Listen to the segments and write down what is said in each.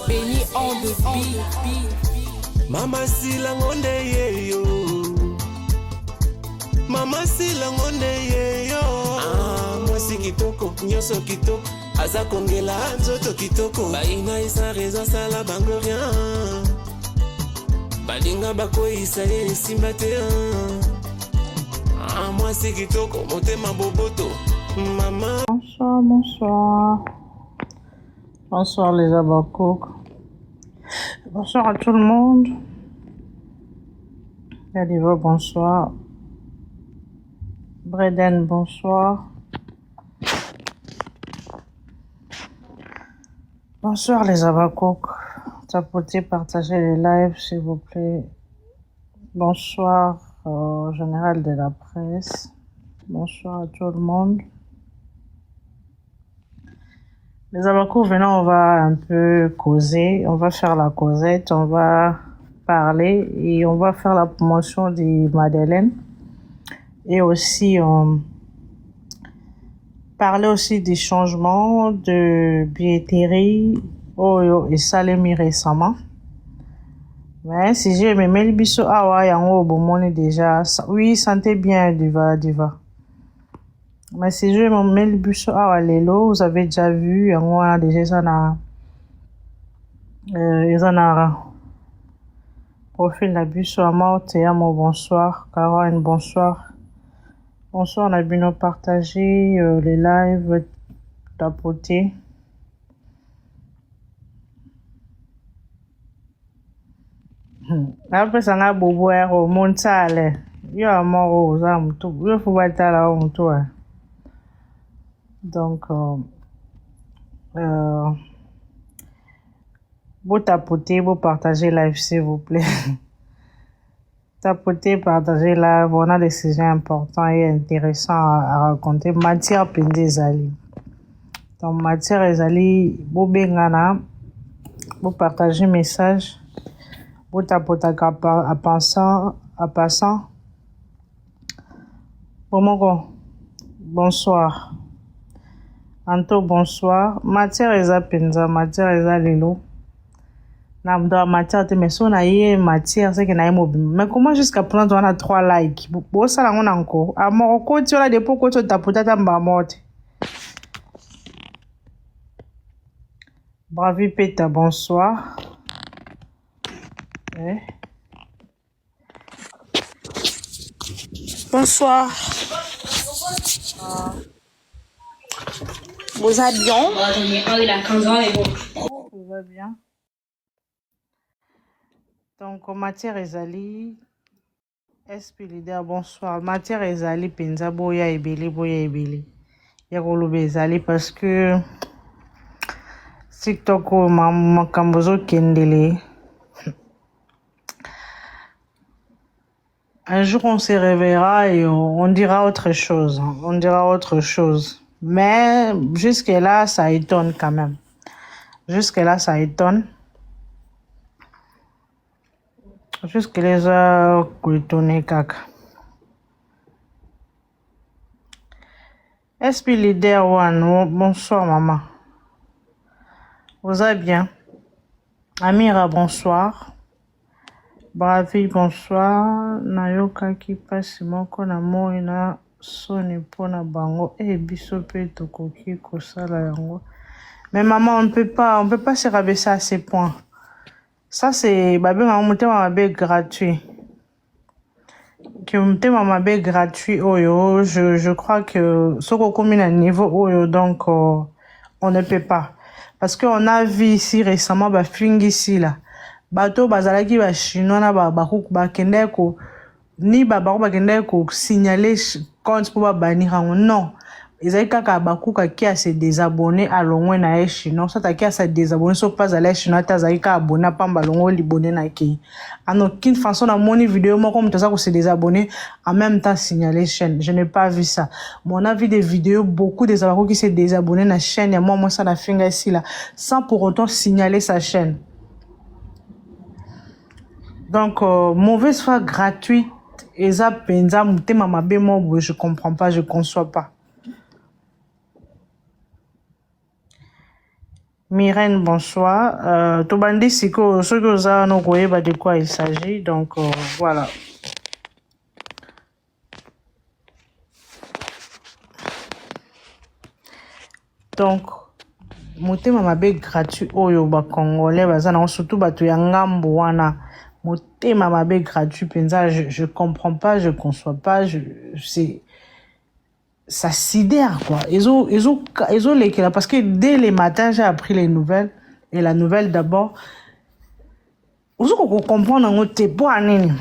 Benny on the beat. Mama sila ngonde yeyo. Mama sila ngonde yeyo. Mwasi kitoko, nyoso kitoko. Aza kongela nzoto kitoko. Baina isa reza sala bango rien. Balinga bako isa ye simba te. Mwasi kitoko, motema boboto. Maman. Bonsoir, bonsoir. Bonsoir les abakouk. Bonsoir à tout le monde. Yadiva, bonsoir. Breden, bonsoir. Bonsoir les abakouk. Tapotez, partagez les lives s'il vous plaît. Bonsoir au général de la presse. Bonsoir à tout le monde. Les abakouk, maintenant on va un peu causer. On va faire la causette, on va parler et on va faire la promotion de Madeleine. Et aussi parler aussi des changements de billetterie et Salemi récemment. Mais si j'ai aimé le biso awa yango bomone déjà oui sentez bien diva. Mais si je aimé le biso awa lelo vous avez déjà vu yango déjà ça na profil la biso ama Théamo bonsoir Caroline bonsoir. Bonsoir, on a bien partagé les lives tapoter. Après ça, on a bobo au montale. Yo a mort aux âmes tout. Yo faut battre là au toi. Donc, beau tapoter, beau partager live s'il vous plaît. Tapoter, partager live, on a des sujets importants et intéressants à raconter. Matière pendezali. Donc, matière ezali, beau bengana, beau partager message, beau tapoter à passant. Bonsoir. Anto, bonsoir. Matière eza penza, matière eza lelo. Dans la matière, mais si on a eu matière, c'est qu'on a eu mobile. Mais comment jusqu'à présent on a 3 likes? Bon, ça là on a encore. À Morocco, tu as des pots tu as peut-être un morte. Bravi Peta, bonsoir. Bonsoir. Vous allez bien? Il a 15 ans et bon. Tout va bien. Donc, matière ezali, SP leader, bonsoir. Matière ezali, penza boya ebele. Yakolobe ezali parce que TikTok makambozo kendele. Un jour, on se réveillera et on dira autre chose. Mais jusque-là, ça étonne quand même. Jusque les heures étonné caca. SP Leader One, bonsoir maman. Vous allez bien? Amira, bonsoir. Bravi, bonsoir. Nayoka qui passe moko na moina soni pona bango et biso pe tokoki kosala yango. Mais maman, on peut pas se rabaisser à ces points. Ça c'est gratuit. Gratuit oyo, je crois que ce qu'on combine à niveau oyo donc on ne peut pas parce que on a vu ici récemment fling ici là. Bato bazalaki ba chinois na ba kende ko ni ba kende ko signaler compte pour bannir non. Ezali kaka bakuka qui a se désabonner à longwe na chinois ça ta qui a se désabonner sauf pas à la chinois ta zali ka abonner pamba longo libonner na ki en aucune façon na moni vidéo moi comme ça ko se désabonner en même temps signaler chaîne je n'ai pas vu ça mais on a vu des vidéos beaucoup des abakous qui se désabonner na chaîne et moi ça la finga ici là sans pour autant signaler sa chaîne donc mauvaise foi gratuite et ça penza mutema mabe mo je comprends pas je conçois pas. Myrène, bonsoir. Tobandi Siko, ce que vous avez de quoi il s'agit. Donc, voilà. Donc, motema mabe gratuit oyo ba congolais bazana surtout batu ya ngambo wana motema mabe gratuit penza je comprends pas, je conçois pas, c'est ça sidère quoi. Ils ont là parce que dès les matins j'ai appris les nouvelles et la nouvelle d'abord vous comprendre en te pour nini.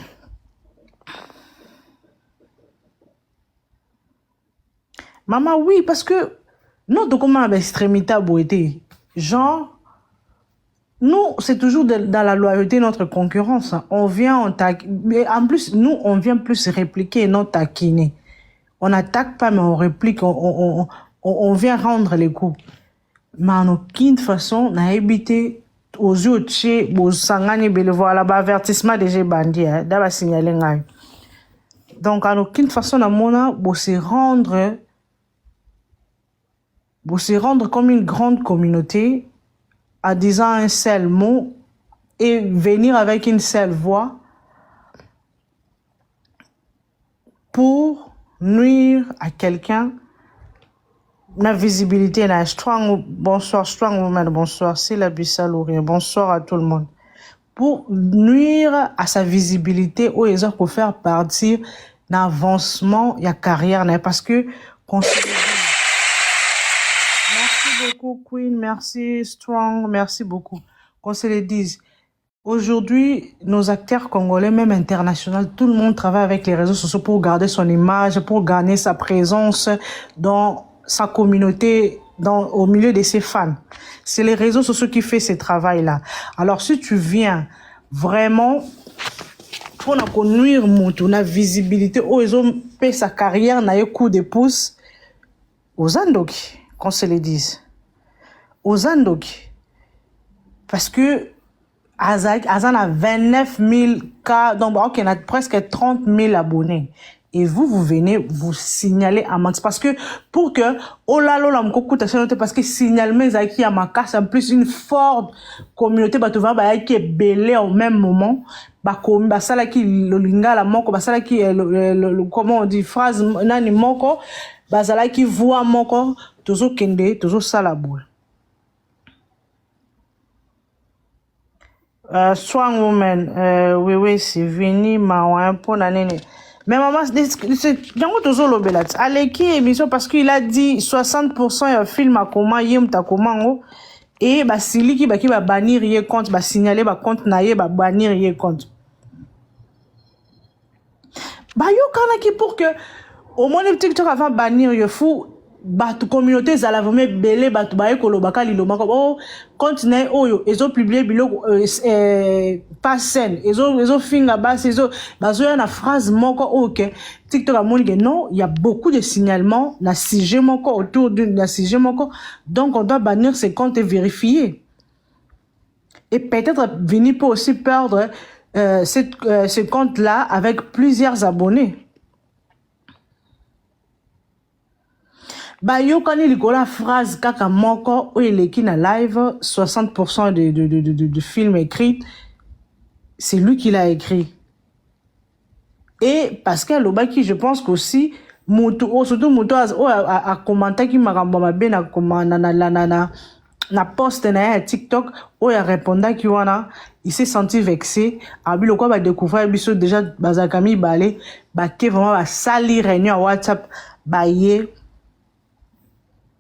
Maman oui parce que notre comment extrémité a été genre nous c'est toujours dans la loyauté notre concurrence hein. On vient mais en plus nous on vient plus répliquer et non taquiner. On n'attaque pas mais on réplique on vient rendre les coups mais en aucune façon n'a habité aux yeux de chez sangani bele voilà ba avertissement déjà bandit hein d'aba signaler ngai donc en aucune façon na mona se rendre comme une grande communauté en disant un seul mot et venir avec une seule voix pour nuire à quelqu'un. La visibilité, la strong, bonsoir, strong woman, bonsoir, c'est la Bissalourie, bonsoir à tout le monde. Pour nuire à sa visibilité, ou ils ont pour faire partir d'avancement, il y a carrière, parce que, merci beaucoup, Queen. Merci, Strong. Merci beaucoup. Qu'on se le dise. Aujourd'hui, nos acteurs congolais, même internationaux, tout le monde travaille avec les réseaux sociaux pour garder son image, pour gagner sa présence dans sa communauté, au milieu de ses fans. C'est les réseaux sociaux qui font ce travail-là. Alors, si tu viens vraiment pour nuire la visibilité, ils ont fait sa carrière, n'a eu coup de pouce aux Andoki. Qu'on se le dise. Aux Andoki. Parce que Azan a 29 000 cas, donc ok, on a presque 30 000 abonnés. Et vous venez vous signaler à max. Parce que pour que, oh là là, parce que signalement, Zaki a ma casse, en plus une forte communauté, bah, tu vas, bah, qui est belé au même moment, bah, comme, bah, ça là qui, le lingala moko, bah, ça là qui, comment on dit, phrase, nani moko, bah, ça là qui voit moko, toujours kende, toujours ça la boule. Strong woman, oui, c'est venu, ma pour l'année. Mais maman, c'est toujours l'obélat. Aleki émission parce qu'il a dit 60% film à comment yem ta comment et bah sili qui va bannir yé compte, bah signaler bah compte naie bah bannir yé compte. Bah yo kana qui pour que au moins le TikTok avant bannir yé fou. Batu communauté zala vraiment belé batu baye kolobaka liloma oh continue oyo ezo publier biloko pas scène ezo finga bas ezo bazo ya na phrase moko OK TikTok a montré que non il y a beaucoup de signalements na sujet moko autour de la sujet moko donc on doit bannir ces comptes et vérifier et peut-être venir pour aussi perdre ce compte là avec plusieurs abonnés. Bah yo kani likola phrase kaka moko ou il est na live 60% de films écrits c'est lui qui l'a écrit et parce que lobaki je pense qu'aussi surtout muto a commenté qui m'a mabe na commande na post na TikTok ou a répondu qui wana il s'est senti vexé abi le quoi va découvrir biso déjà bazakami balé ba ke vraiment ba sali réunion à WhatsApp ba yé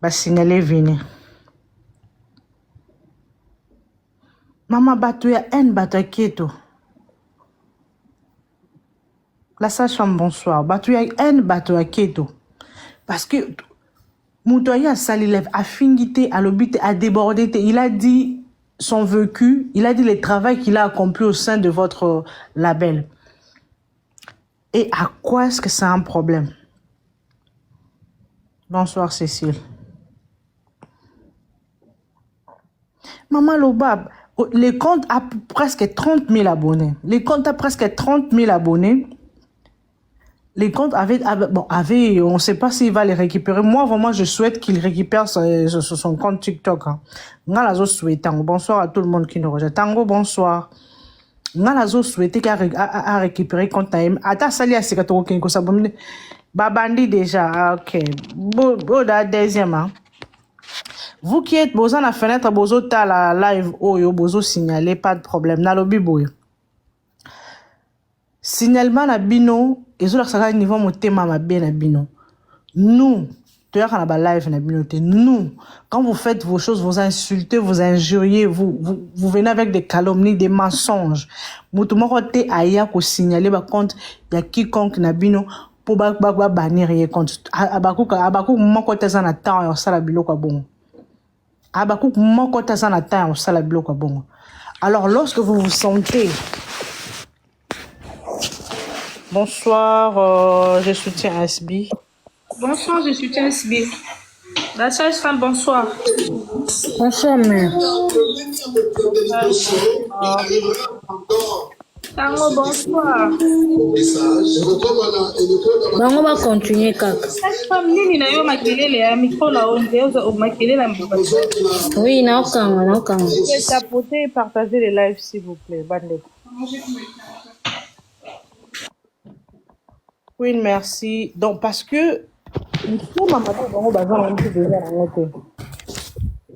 ba signaler vini. Maman batu ya en batu keto. La sage-femme bonsoir. Batu ya en batu keto. Parce que Moutoya Salilev a fingité, a l'obité, a débordé. Il a dit son vécu, il a dit le travail qu'il a accompli au sein de votre label. Et à quoi est-ce que c'est un problème? Bonsoir Cécile. Maman Lobab, les comptes a presque 30 000 abonnés. Les comptes a presque 30 000 abonnés. les comptes on ne sait pas s'il va les récupérer. Moi, vraiment, je souhaite qu'il récupère son compte TikTok. Hein. Bonsoir à tout le monde qui nous rejoint. Tango, bonsoir. Ngalazo souhaité qu'il a récupéré compte Taïm. Ata sali à Sekato Kenko Sabomne. Babandi déjà. Ok. Boda deuxième. Hein. Vous qui êtes besoin la fenêtre, bozo ta la live, oyo, bozo signaler, pas de problème. Nalobi boy. Signalement na bino, et zo la niveau mon thème ma bien na bino. Nous, tu as la live na bino nous, quand vous faites vos choses, vous insultez, vous injuriez, vous venez avec des calomnies, des mensonges. Moutouma rote aya ko signaler ba compte ya quiconque na bino pour ba bannir ye compte. Abaku moko teza na temps ya sala biloko bon. Abaku moko teza na temps ya sala biloko bon. Alors lorsque vous vous sentez bonsoir, je soutiens SB. Bonsoir, je soutiens SB. La sage-femme, bonsoir. Bonsoir, mère. Tango, bonsoir. On va continuer, kaka. Sage-femme, nini na yo makelele ya micro na onde o makelele na mbaba. Oui, na okanga. Tapoter et partager les lives, s'il vous plaît. Bande. Oui, merci. Donc, parce que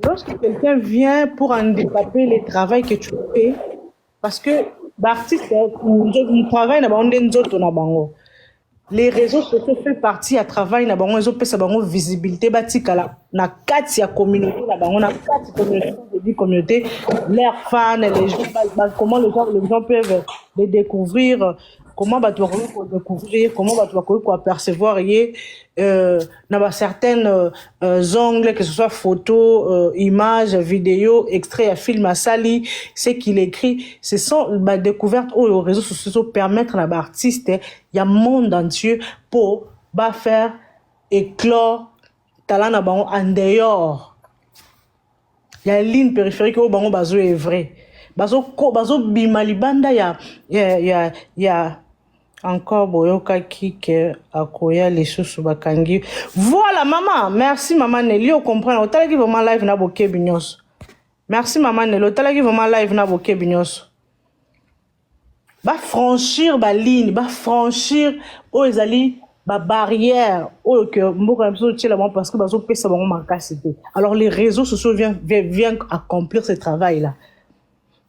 lorsque quelqu'un vient pour handicaper les travaux que tu fais, parce que l'artiste, il travaille dans les réseaux sociaux font partie à travail na bango ezo pesa bango visibilité batikala na kati ya communauté na bango na kati communauté leurs fans les gens comment les gens peuvent les découvrir comment tu vas découvrir comment tu vas apercevoir na certaines ongles que ce soit photo images vidéos extraits à film à sali ce qu'il écrit ce sont découvertes aux réseaux sociaux permettre à l'artiste il y a monde entier pour faire éclore talent na bango en dehors il y a une ligne périphérique au bango bazo est vrai bazo bimalibanda ya encore boyoka kike akoya les choses bakangi voilà maman merci maman Nelly on comprend otala ki vraiment live na boke binyos merci maman Nelly otala ki vraiment live na boke binyos ba franchir ba ligne ba franchir o ezali ba barrière o que mboka mso tshela bon parce que bazo pesa bango makasité alors les réseaux sociaux viennent accomplir ce travail là.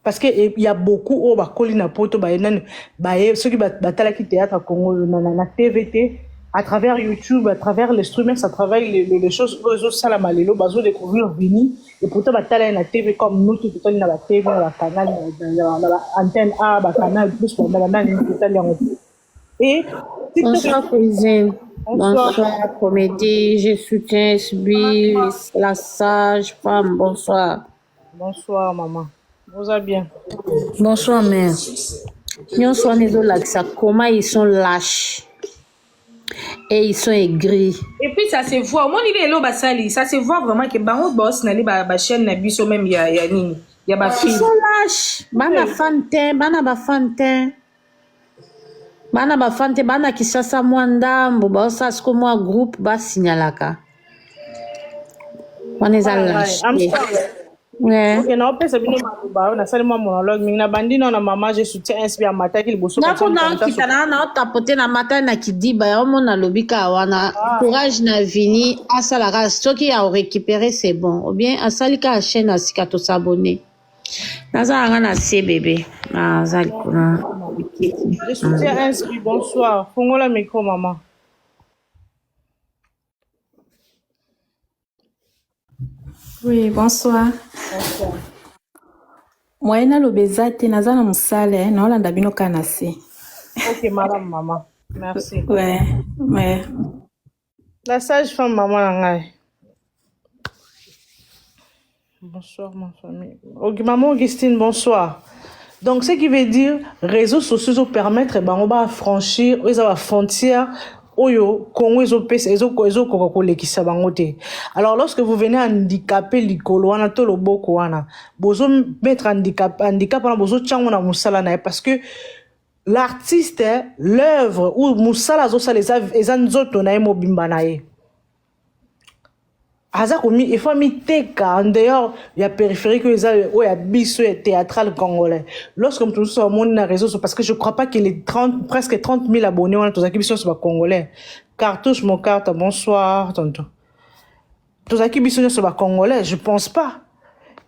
Parce que il y a beaucoup au bakoli na poto ceux qui batalaki théâtre à Congo na TVT à travers YouTube à travers les streamers ça travaille les choses aux sala malelo bazo découvrir vini et pourtant batala na TV comme nous tout na ba TV na canal na antenne A ba canal plus pour na nani italien et bonsoir cuisine bonsoir comédie je soutiens SB la sage femme bonsoir maman. Vous allez bien. Bonsoir, mère. Nous sommes là, comment ils sont lâches et ils sont aigris. Et puis ça se voit. Moi, il est là, basali. Ça se voit vraiment que bango boss n'allait ba chaîne na biso même ya nini. Ya ba fille. Ils sont lâches. Bana fante. Bana kisasa mwandambo. Ba sa sko moi groupe ba signalaka. On est lâches. Ouais. Ok, na opesa bino maluba na sali mo monologue mingi bandi na mama je soutiens SB amata ki liboso na kitana na tapoter na mata na kidiba ya mona lobika wana courage na vini asala ka soki ya récupérer c'est bon ou bien asali ka chaîne asika to s'abonner naza nga na se bébé nazali kuna je soutiens SB bonsoir fongola micro maman. Oui, bonsoir. Moi, na lobezate naza na musale na olanda bino kanase. Ok, madame maman. Merci. Ouais. La sage femme maman nangai. Bonsoir ma famille. Ok, maman Augustine, bonsoir. Donc ce qui veut dire réseaux sociaux permettre on va franchir les frontières oyo Congo alors lorsque vous venez handicaper likolo wana to loboko wana bozo mettre handicap wana bozo tchango na musala na parce que l'artiste, l'œuvre, ou Moussala Zosala, les anzoto na emo bimbanaye. Il faut mettre en dehors, il y a périphérique, il y a biso théâtral congolais. Lorsque nous sommes sur mon réseau, parce que je ne crois pas qu'il y ait presque 30 000 abonnés, on a tous les qui sont congolais. Cartouche, mon carte, bonsoir, tonton. Tous les qui sont congolais, je ne pense pas.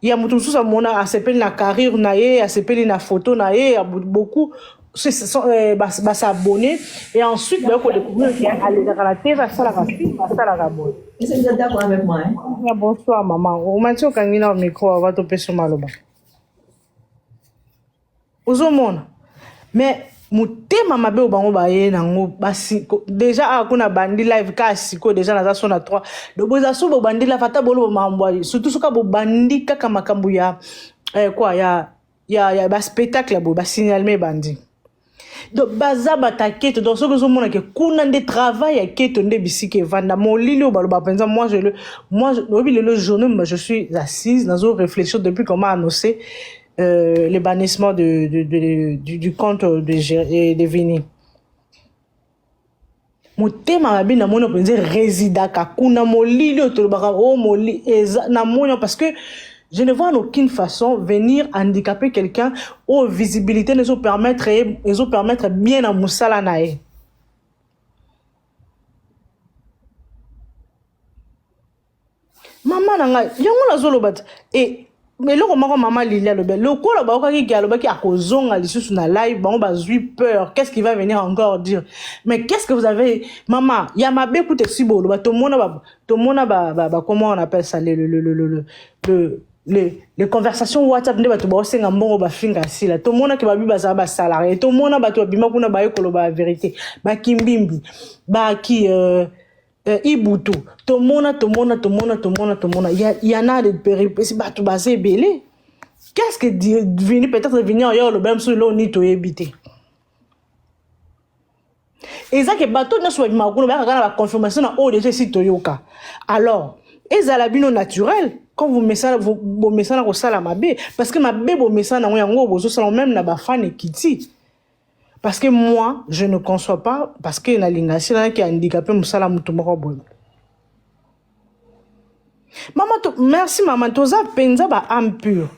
Il y a beaucoup de choses à s'appeler la carrière, à s'appeler la photo, il y a beaucoup. S'abonner et ensuite il faut découvrir qu'il y a la télé ça la racine ça la rabonne. Est-ce que vous êtes d'accord avec moi? Bonsoir maman. On m'a dit qu'on a un micro va toper sur maloba. Ozomona. Mais mutema mabe obango baye nango basi déjà akuna bandi live kasi ko déjà na zona 3. Donc boza so bo bandi la fata bolo mambo surtout soka bo bandi kaka makambu ya quoi ya ba spectacle bo ba signaler bandi. Donc bazaba ta quête donc ce que zo mona ke kuna de travail ya quête nde bisike vanda molili o baloba penza moi le journée je suis assise dans une réflexion depuis qu'on m'a annoncé le bannissement du compte de Vini. Motema mabi na mona penza résida ka kuna molili o tolobaka o moli na mona parce que je ne vois en aucune façon venir handicaper quelqu'un aux visibilités ne sont permettre bien à Moussala nae. Maman nanga yango na zolobat et mais le maman Lilia le bel le ko la ba ki aloba ki akozonga lisusu na live ba on ba zui peur qu'est-ce qu'il va venir encore dire mais qu'est-ce que vous avez maman ya mabe écoute si bolo ba to mona ba comment on appelle ça les conversations WhatsApp ne bato ba osenga mbongo ba finga sila to mona ke ba bi baza ba salarié to mona bato ba bima kuna ba yekolo ba vérité ba kimbimbi ba ki Ibutu to mona il y en a des péripéties bato basé belé qu'est-ce que venir peut-être venir ailleurs le même sur l'eau ni to éviter et ça que bato na soit bima kuna ba la confirmation na o déjà si toyoka alors ezala bino naturel quand vous messana vous messana ko sala mabe parce que mabe bo messana yango bozo sala même na ba fan ekiti parce que moi je ne conçois pas parce que na lingasi na qui handicapé musala mutu moko boy maman merci maman toza penza ba impur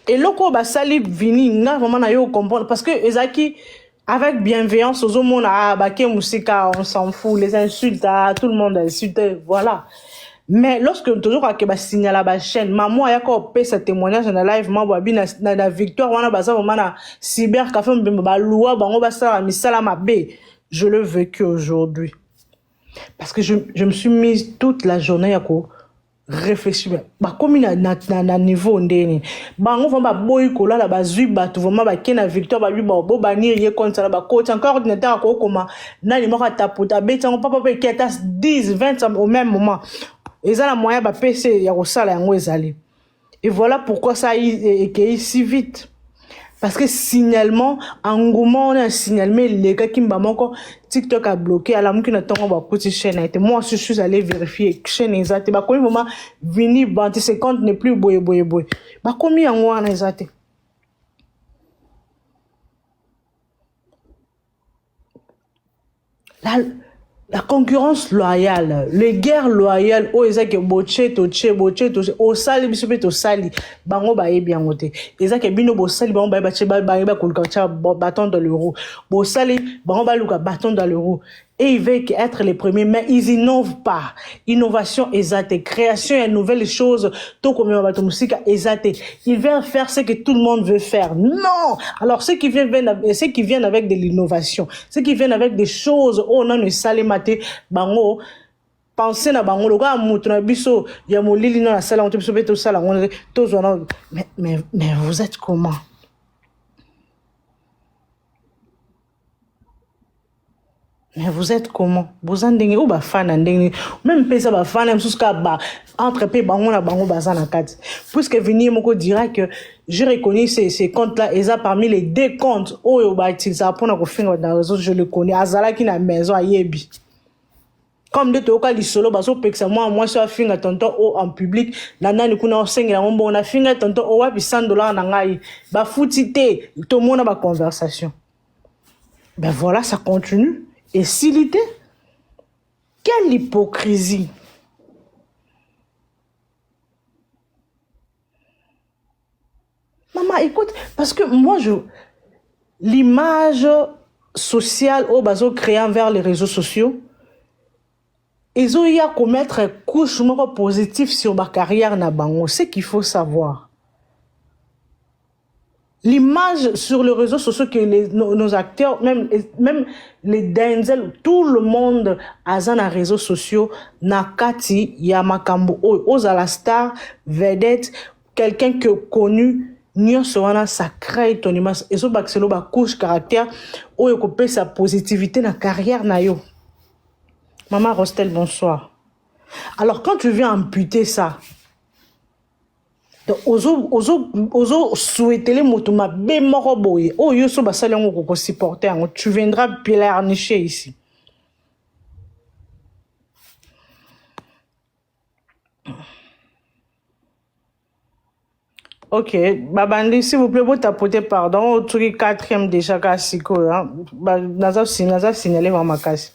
et loko ba sali vini nga vraiment na yo comprendre parce que ezaki avec bienveillance aux hommes à baké musika on s'en fout les insultes à tout le monde insulte voilà mais lorsque toujours à ba signal la chaîne maman ya ko pe ce témoignage dans live ma babi na victoire wana baza vraiment na cyber café ba loi bango ba sala misala mabe je le vécu aujourd'hui parce que je me suis mise toute la journée à ko réfléchir ba comme na niveau ndeni bango vont ba boy ko la ba zui ba tu vraiment ba kena victoire ba lui ba bo banir ye contre ba coach encore ordinateur ko comment na ni moko tapota beta on papa pe keta 10 20 au même moment et ça la moyen ba PC ya ko sala yango ezali et voilà pourquoi ça est si vite parce que signalement engouement on a signalement les gars qui m'a moko TikTok a bloqué à la mouki na tongo ba petit chaîne et moi je suis allé vérifier chaîne exacte ba komi moment vini banti 50 n'est plus boy ba komi yango wana exacte la concurrence loyale, les guerres loyales, oh ezake boche au sali bisope to sali bango ba e bien ngote ezake bino bo sali bango ba ba kulkacha bâton dans le roue bo sali bango ba luka bâton dans le roue et ils veulent être les premiers mais ils innovent pas innovation exacte création et nouvelles choses tout comme on va to musique exacte ils veulent faire ce que tout le monde veut faire non alors ceux qui viennent avec de l'innovation ceux qui viennent avec des choses oh non ne sali maté bango penser na bango loka mutu na biso ya molili na sala on te biso beto sala on tous on mais vous êtes comment mais vous êtes comment vous en dingue ou ba fan ndenge même pesa ba fan même jusqu'à ba entre pe bango na bango bazana kati puisque venir moko dira que je reconnais ces comptes là et ça parmi les deux comptes oh ba utiliser pour na ko finga dans réseau je le connais azala ki na maison ayebi Comme de toka lisolo baso peksa moi so afinga tonton o en public nanani kuna osengela ngombo na finga tonton o wapi $100 na ngai ba futite to mona ba conversation. Ben voilà, ça continue et s'il était quelle hypocrisie. Maman écoute parce que moi l'image sociale au baso créée envers les réseaux sociaux. Ils ont eu à commettre un couche positif sur ma carrière na bango. C'est qu'il faut savoir. L'image sur les réseaux sociaux que nos acteurs, même les Denzel, tout le monde a dans les réseaux sociaux, Nakati, Yamakambo, aux à la star, vedette, quelqu'un que connu, Nyo Soana, ça crée ton image. Et ça, c'est le couche caractère, où il coupe sa positivité dans la carrière na yo. Maman Rostel, bonsoir. Alors, quand tu viens amputer ça, ozo souhaiter les motos ma bémoroboye. Oh, yo so basali on ko supporter, tu viendras pleurnicher ici. Ok, Babandi, s'il vous plaît, vous tapoter pardon, au truc 4e déjà, Kassiko, hein. Naza signalé dans ma casse.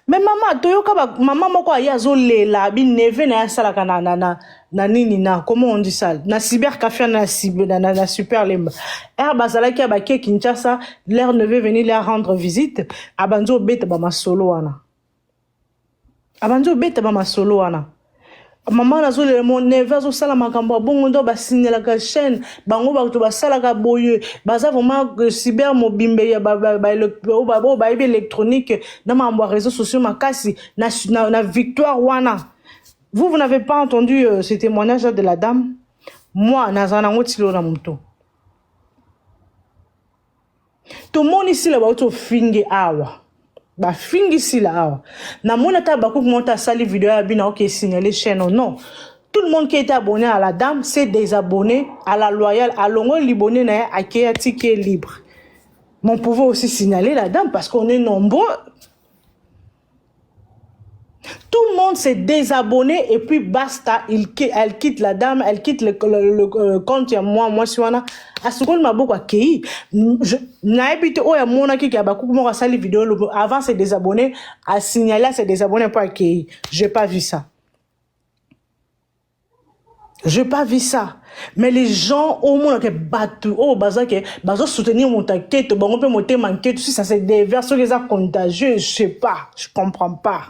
Mais maman, toyoka ba maman moko ayazo lela bi neve na sala kana na nini na comment on dit ça na cyber café na super lemba bazala ki ba ke Kinshasa leur neveu venir leur rendre visite abanzo beta ba masolo wana maman nazo le mon neve zo sala makambo bongo ndo ba signela ka chaîne bango ba to ba sala ka boye baza vraiment cyber mobimbe ya ba électronique na mambo réseaux sociaux makasi na victoire wana. Vous n'avez pas entendu ce témoignage de la dame? Moi nazana ngotilo na muto to moni ici là ba to finge awa ba fingi sila awa na mona ta baku monta sali vidéo ya bina OK signaler chaîne non, tout le monde qui était abonné à la dame s'est désabonné à la loyale à longo libonné na à qui est libre. Mais on pouvait aussi signaler la dame parce qu'on est nombreux. Tout le monde s'est désabonné et puis basta, elle quitte la dame, elle quitte le compte ya moi si wana asukol maboko akei na habité o ya mona ki ya baku mo sali vidéo avant se désabonner à signaler se désabonner pas akei. J'ai pas vu ça. Mais les gens au monde qui battent au bazar qui bazo soutenir mon tête bango peut monter manquer tout ça c'est des versions les a contagieux, je sais pas, je comprends pas.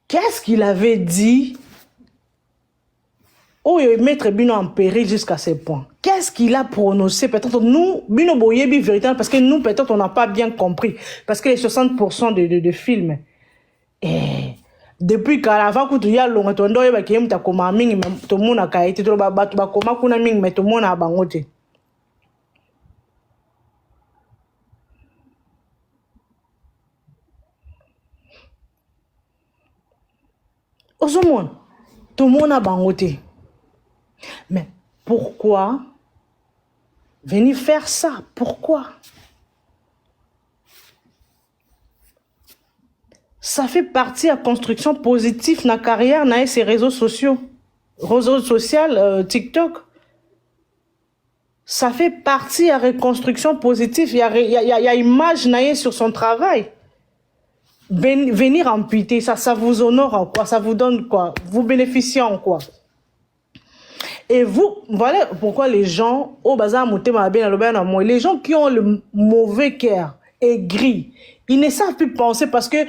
Qu'est-ce qu'il avait dit? Oh, mettre Bino en péril jusqu'à ce point. Qu'est-ce qu'il a prononcé? Peut-être nous, Bino Boyebi véritable, parce que nous, peut-être, on n'a pas bien compris. Parce que les 60% de films, depuis qu'avant que tu y as long, tu as dit que tu as commencé, tout le monde a été, tu as commencé, mais tout le monde a bangoté. Tout le monde a bangoté. Mais pourquoi venir faire ça? Pourquoi? Ça fait partie de la construction positive de la carrière dans ces réseaux sociaux. Réseaux sociaux, TikTok. Ça fait partie de la reconstruction positive. Il y a image sur son travail. Venir amputer, ça vous honore en quoi? Ça vous donne quoi? Vous bénéficiez en quoi? Et vous, voilà pourquoi les gens, au bazar, les gens qui ont le mauvais cœur, aigri, ils ne savent plus penser parce que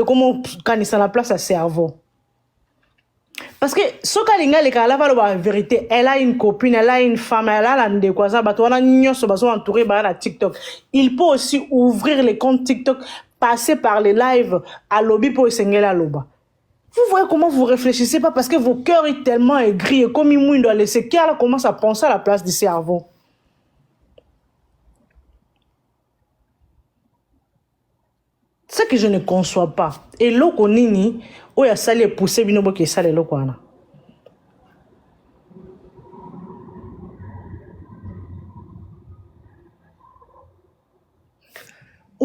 comment ça la place à cerveau. Parce que ce la vérité, elle a une copine, elle a une femme, elle a entouré par TikTok. Il peut aussi ouvrir les comptes TikTok, passer par les lives à lobby pour essayer la loba. Vous voyez comment vous réfléchissez pas parce que vos cœurs sont tellement aigris et comme il doit laisser qu'elle commence à penser à la place du cerveau. Ce que je ne conçois pas. Et l'oko nini, où il y a salé poussé binobo qui est salé l'oko ana.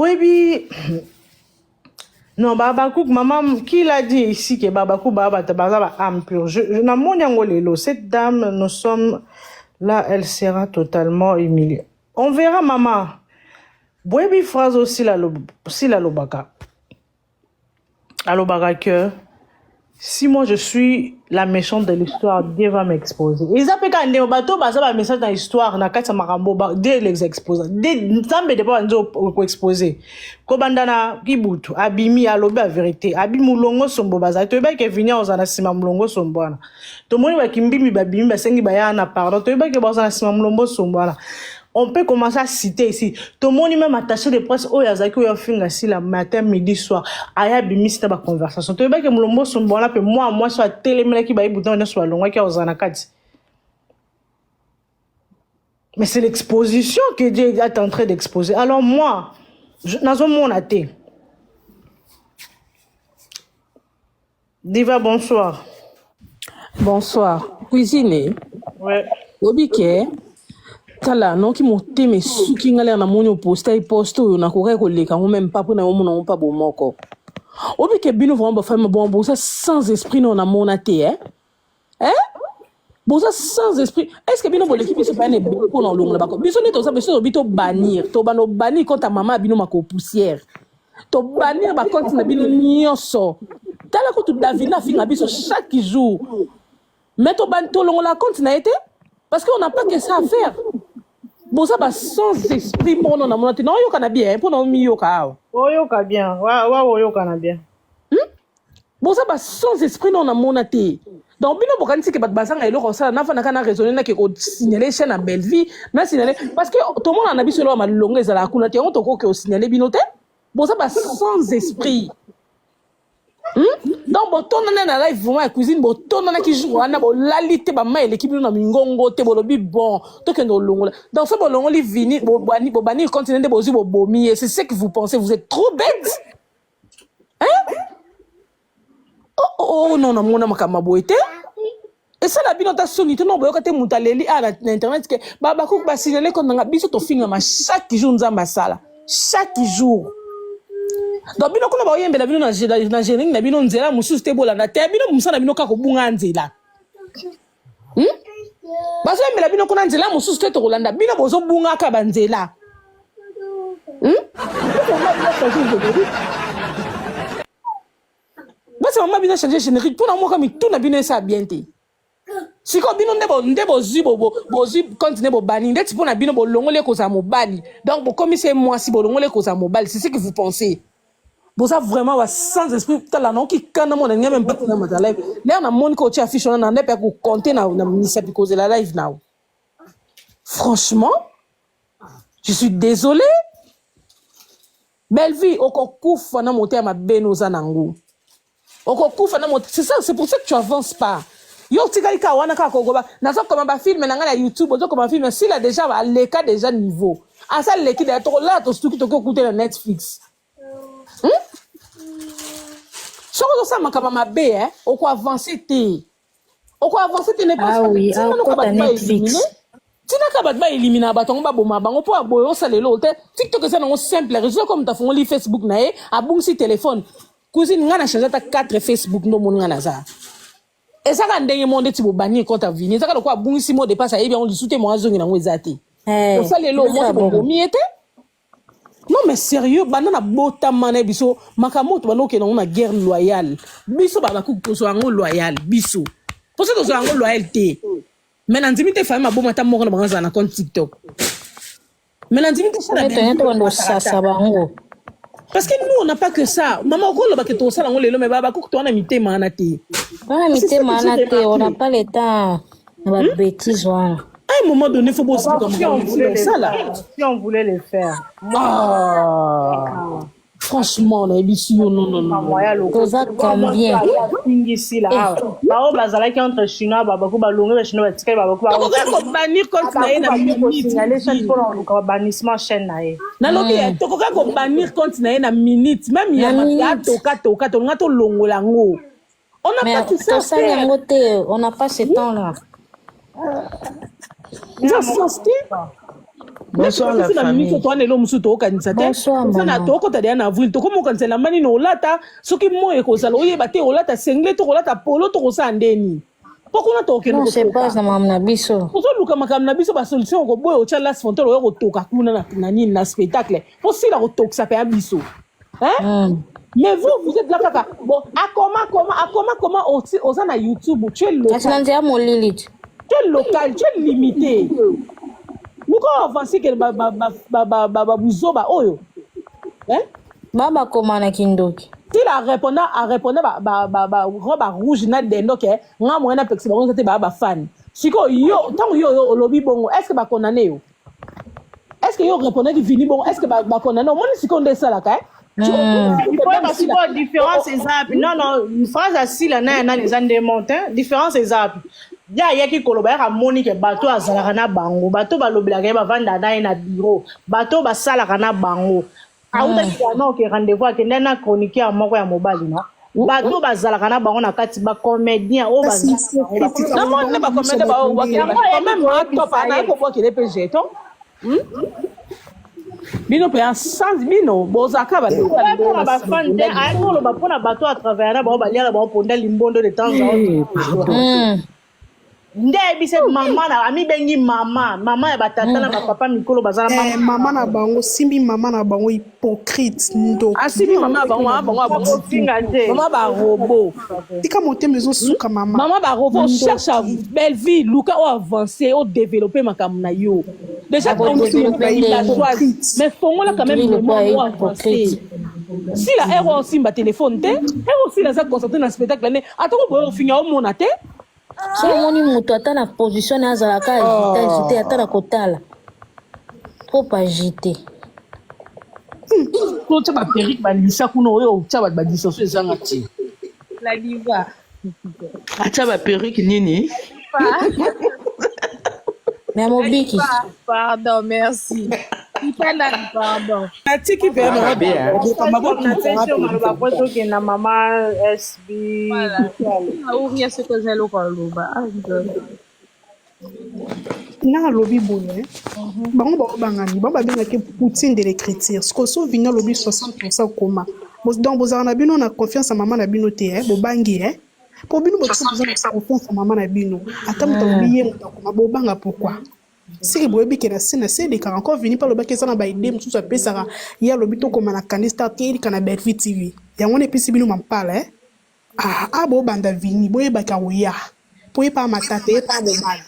Oui, puis... Non, Babakouk, maman, qui l'a dit ici que Babakouk, Babata, âme pure? Cette dame, nous sommes là, elle sera totalement humiliée. On verra, maman. Bouébi phrase aussi la lobaka. Alobaka que si moi je suis la méchante de l'histoire, Dieu va m'exposer. Ils appellent quand on bateau, bah ça va message dans l'histoire, na kata marambo, Dieu les expose. Dieu zambe de pas nous exposer. Kobandana kibutu, abimi alobe la vérité, abimu longo sombo baza. Tu veux que venir aux anasima mlongo sombona. To moni ba kimbimi ba bimi ba sengi ba yana pardon. Tu veux que ba anasima mlongo sombona. On peut commencer à citer ici. Tout le monde même attaché de presse. Oh, yazaki ou yafinga si la matin, midi, soir. Aya bimiste ba conversation. Tu veux que mlombo son bon là, puis moi, soit télé, mais qui ba bouton, on soit long, qui a aux anakati. Mais c'est l'exposition que Dieu est en train d'exposer. Alors moi, dans un monde athée. Diva, bonsoir. Bonsoir. Cuisine. Ouais. Obike. Tala no ki moteme suki ngale na moni posta i posto yo na ko ko leka ngo même pas pour na mo na pas bon moko. Obike bino vraiment ba femme bon ça sans esprit non na mona te bon ça sans esprit est-ce que bino bo l'équipe se pas ne pour non longa ba ko biso ne to ça biso bito bannir to bano bannir quand ta maman bino mako poussière to bannir ba compte na bino nyonso tala ko tu David na finga biso chaque jour mais to ban to longa la compte na été parce qu'on n'a pas que ça à faire. Bon, ça va sans esprit, mon nom, non, yo kana bien, pour non, mi yo ka. Oh, yo ka bien, yo kana bien. Bon, ça va sans esprit, non, mon até. Donc, bino bokani que bat basanga elo ko sala na fa na kana raisonner na ke ko signaler chaîne à belle vie, na signaler parce que tout le monde en a biso lo ma longue ezala kuna te on to ko ke signaler bino te. Bon, ça va sans esprit. Donc bon ton na live vraiment cuisine bon ton na ki joue na bo lalité ba ma l'équipe na mingongo te bo lobi bon to ke no longo donc ce bon longo li vini bo bani continue de bo zi bo bomi et c'est ce que vous pensez vous êtes trop bêtes oh non na mona makama boité et ça la bino ta soni to no boyoka te mutaleli na internet que baba ko ba signaler kon nga biso to finga ma chaque jour nzamba sala chaque jour. Donc bino kuna ba oyembela bino na généring na bino nzela mususu te bolanda te bino musana bino kako bunga nzela baso yembela bino kuna nzela mususu te to kolanda bino bozo bunga ka banzela basi mama bino changer générique pour na moi comme tout na bino ça bien te siko bino ndebo zi continuer bo bani ndeti pour na bino bo longole ko za mobali donc bo comme c'est moi si bo longole ko za mobali c'est ce que vous pensez. Bon ça vraiment wa sans esprit tala non ki kana mo na même pas na ma live là na mon ko tia affiche na ndep ko compter na misa because la live now franchement je suis désolé belle vie okokufa na monter ma benoza nangu okokufa na monter c'est pour ça que tu avances pas yo tikali ka wana ka ko goba na so comme ba film na ngala YouTube zo comme film s'il a déjà le cas déjà niveau à ça l'équipe de to là to stuki to ko écouter na Netflix. Si on ça makaba mabe on ko avancer te ne pas ah oui à Netflix tina ka ba éliminer ba tongo ba boma bango po aboyo salelo te TikTok ça non simple réseau comme ta fon li Facebook na a bon si téléphone cousine ngana changer ta 4 Facebook no mon ngana za et ça quand ndenge monde ti bo bani quand ta vini ça ka ko bon si mo dépasse et bien on lui soute mo azongi na ngwezati to salelo mo bo miete. Non mais sérieux banana bota mané biso makamoto banoke na guerre loyale biso baba ku ko so ngo loyal biso pour ça to so ngo loyauté mais nanzimite femme aboma ta moko na banza na compte TikTok mais nanzimite ça bango parce que nous on n'a pas que ça maman ko lo ba ke to sala ngo lelo mais baba ku to na mitema na te on n'a pas le temps na ba bêtise wana. À un moment donné, il faut bosser comme si on voulait les faire. Franchement, on a ici, non. Ça combien? Ici, là. Bao bazala qui entre chinois, babako balongo, chinois, tike babako. On bannir contre na minute. Pour bannissement chaîne na. Na lobi, tokoka ko bannir contre na minute. Même il y a toka, to ngato longo lango. On n'a pas tout ça. On n'a pas ce temps là. Bonsoir la famille. Bonsoir, maman. tokota dia na avril tokomokanisela mani na olata soki moi ekozala oyeba te olata sengle to olata polo tokosala ndeni mpo kuna Non, c'est pas na maman na biso. ozoluka makambo na biso basolution koboya otya las fontel oyo kotoka kuna na nini na spectacle mpo sila kotokisa mpe ya biso mais vous êtes là kaka bon comment oza na YouTube tu es Kasi na local nzela molili tu. tu es local tu es limité luka avancer ke babuzoba oyo Baba koma na kindoki. s'il a répondu robe rouge na dendo ke nga moyena pekisi bango te ba fan siko yo ntango yo olobi bongo est ce que bakondane yo est ce que yo répondre ki vini bongo est ce que bakondane omoni siko nde esalaka différence ezaapi non phrase asila na ya nani eza ndemonte différence ezaapi ya ayaki koloba yaka moni ke bato azalaka na bango bato balobelaka ye bavanda na ye na bureau bato basalaka na bango autaki wana oke rendez-vous akende na chroniqueur moko ya mobali na bato bazalaka na bango na kati bacomédien oyo namoni bacomédien baobwakele mpe jeton bino mpe ensanse bino bozaka mpona bafan te ayaki koloba mpona bato atravers na bango baliaka bango ponda limbondo de temps nde ayebise mama na amibengi mama ya batata na bapapa mikolo baza na mama na bango simbi mama na bango hypocrite ndoki asimbi mama na bango bakofinga te mama barobo tika motema ezosuka mama barobo cherche à belle vie luka o avancer o développer makambo na yo déjà mais fongola quand même le moment avancer si la ero osimba téléphone te ero aussi na za concentré na spectacle ne atako boyo ofinga omona te So omoni moto ata na position na azalaka agite ata na kotala trop agité totya baperike balisa kuna oyo otya bato badistanso ezanga ti La diva. Atya baperike nini mais mobiki Pardon, merci. Pardon. natiki maloba po tokenda mama sb Ouvrir ce que j'ai le coloba. nga alobi boye bango baobangani bango babengaki poutine de l'écriture siko so vini alobi 60% koma donc bozala na bino na confiance ya mama na bino te bobangi po bino boza na confiance ya mama na bino ata moto alobi ye moto akoma bobanga pourquoi siki boyebi ke na se elekaka encore vini mpe alobaki eza na baide mosusu apesaka ye alobi tokoma na canista te elika na Belfi TV yango wana epesi bino mampala bobanda vini boyebaka koya po ye pa matata ye pa mobala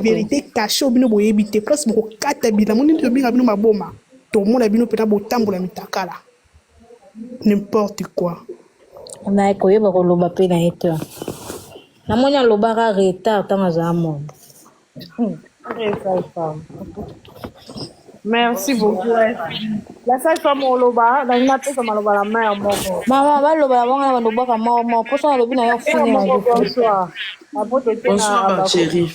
vérité caché bino boyebi te place bokokata bina moni tobinga bino maboma tomona bino mpena botambola mitakala n'importe quoi naye koyeba koloba mpe na ye te namoni alobaka retard ntango azala mona merci beaucoup la sage-femme oloba nalingi napesa maloba na mare moko mama baloba bango na balobaka moko mposo nalobi na yo funi bonsoir bonsoir ma chérie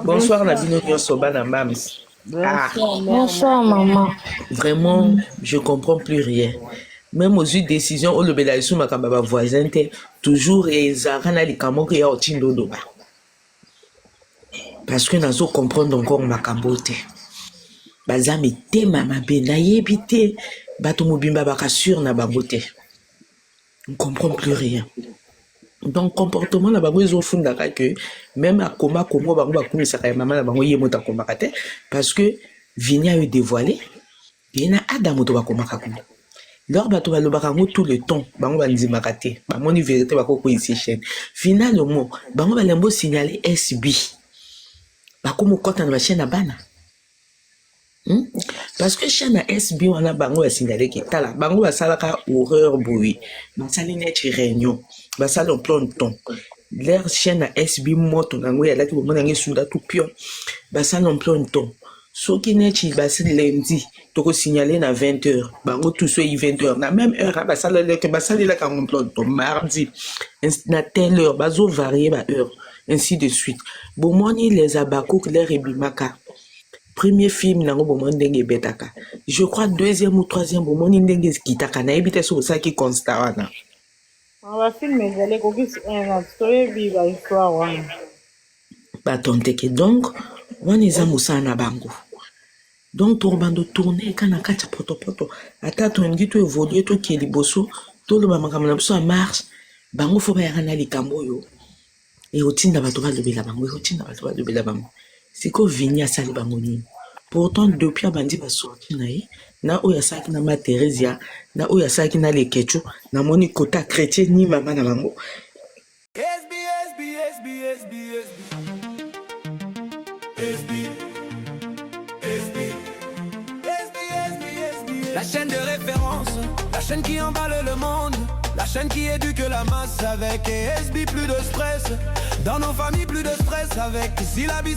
bonsoir na bino nyonso bana mams bonsoir maman vraiment je comprends plus rien même aux décisions olobela esu makambo ya bavoisin te toujours ezalaka na likambo moko ya otindo oloba parce que nazo comprendre encore makambo te baza mitema mabe nayebi te bato mobimba bakasure na bango te on comprend plus rien donc comportement na bango ezofundaka que même akoma komo bango bakumisaka ya mama na bango ye moto akomaka te parce que vini ayo dévoilé ye na ada moto bakomaka kuna lors bato balobaka yango tout le temps bango bandimaka te bamoni vérité bakokoyisi chaîne finalement bango balembo signalé SB bakomokota na bachaîne na bana parce que chaîne na SB wana bango basignaleki tala bango basalaka horreur boye basali neti réunion basali en plan de temps leur chaîne na SB moto nango yalaki bomona yango esunda tout pion basali en plan de temps soki neti basi lundi tokosignale na 20h bango tous oyi 20h na même heure basalelaka en plan de temps mardi na telle heure bazovarie ba heure ainsi de suite bomoni les abakouk leur ebimaka premier film nango bomoni ndenge ebetaka je crois deuxième ou troisième bomoni ndenge ekitaka nayebi te soki osalaki constat wana bafilme ezali kokisi toyebi bahistoire wana batonteke donc wana eza mosala na bango donc tokobanda tourne eka na kati ya potopoto ata tolingi toévolue tokie liboso toloba makambo na biso ya marche bango fo bayaka na likambo oyo ekotinda bato balobela bango sikoyo vini asali bango nini pourtant depuis abandi basorti na ye na oyo asalaki na Matheresia na oyo asalaki na Lekecho namoni kota chrétien ni mama na bango. La chaîne de référence, la chaîne qui emballe le monde, la chaîne qui éduque la masse avec ESB, plus de stress. Dans nos familles, plus de stress avec ici la vie.